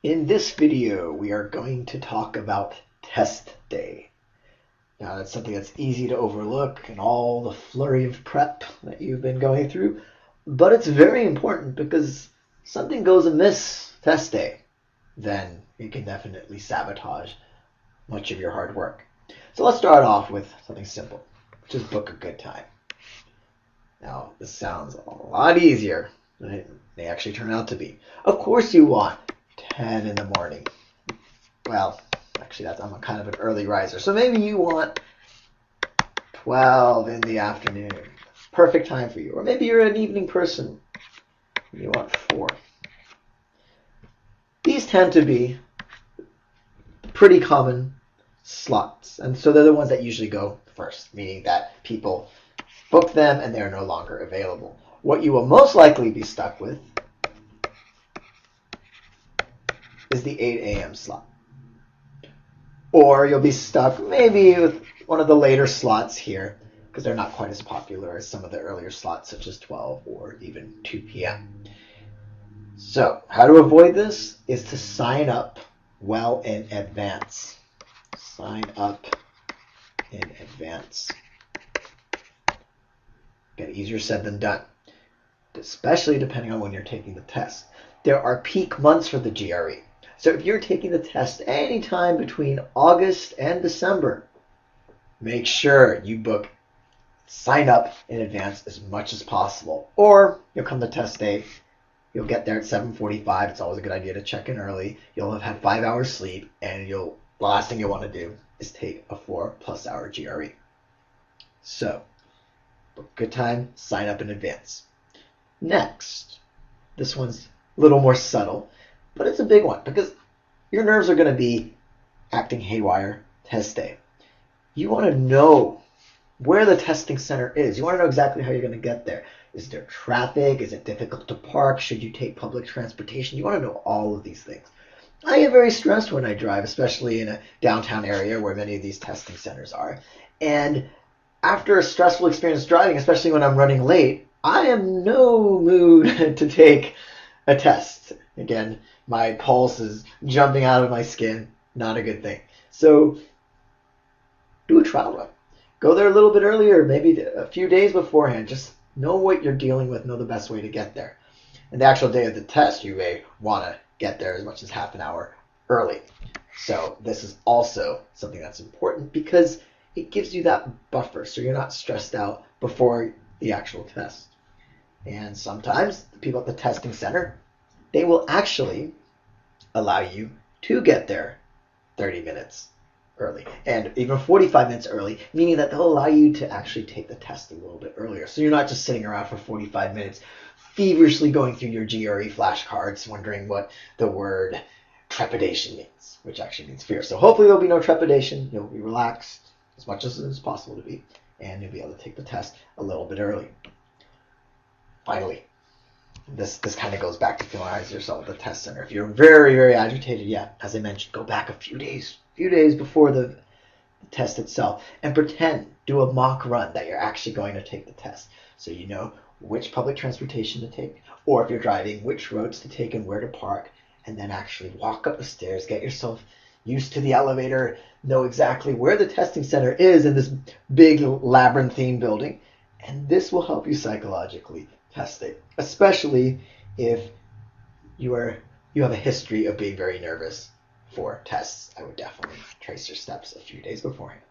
In this video, we are going to talk about test day. Now, that's something that's easy to overlook in all the flurry of prep that you've been going through, but it's very important because something goes amiss test day, then it can definitely sabotage much of your hard work. So let's start off with something simple, which is book a good time. Now, this sounds a lot easier than it may actually turn out to be. Of course you want 10 in the morning. Well, actually, I'm a kind of an early riser, so maybe you want 12 in the afternoon. Perfect time for you. Or maybe you're an evening person and you want 4. These tend to be pretty common slots, and so they're the ones that usually go first, meaning that people book them and they're no longer available. What you will most likely be stuck with is the 8 a.m. slot. Or you'll be stuck maybe with one of the later slots here because they're not quite as popular as some of the earlier slots such as 12 or even 2 p.m. So how to avoid this is to sign up well in advance. Sign up in advance. Again, easier said than done, especially depending on when you're taking the test. There are peak months for the GRE. So if you're taking the test anytime between August and December, make sure you sign up in advance as much as possible. Or you'll come to test day, you'll get there at 7:45. It's always a good idea to check in early. You'll have had 5 hours sleep, and the last thing you'll want to do is take a 4+ hour GRE. So, book good time, sign up in advance. Next, this one's a little more subtle, but it's a big one because your nerves are going to be acting haywire test day. You want to know where the testing center is. You want to know exactly how you're going to get there. Is there traffic? Is it difficult to park? Should you take public transportation? You want to know all of these things. I get very stressed when I drive, especially in a downtown area where many of these testing centers are. And after a stressful experience driving, especially when I'm running late, I am no mood to take a test. Again, my pulse is jumping out of my skin. Not a good thing. So do a trial run. Go there a little bit earlier, maybe a few days beforehand. Just know what you're dealing with, know the best way to get there. And the actual day of the test, you may want to get there as much as half an hour early. So this is also something that's important because it gives you that buffer so you're not stressed out before the actual test. And sometimes the people at the testing center, they will actually allow you to get there 30 minutes early and even 45 minutes early, meaning that they'll allow you to actually take the test a little bit earlier. So you're not just sitting around for 45 minutes feverishly going through your GRE flashcards wondering what the word trepidation means, which actually means fear. So hopefully there'll be no trepidation. You'll be relaxed as much as it is possible to be, and you'll be able to take the test a little bit early. Finally, this kind of goes back to familiarize yourself with the test center. If you're very, very agitated, as I mentioned, go back a few days before the test itself and do a mock run that you're actually going to take the test. So you know which public transportation to take, or if you're driving, which roads to take and where to park, and then actually walk up the stairs, get yourself used to the elevator, know exactly where the testing center is in this big labyrinthine building, and this will help you psychologically test it, especially if you have a history of being very nervous for tests. I would definitely trace your steps a few days beforehand.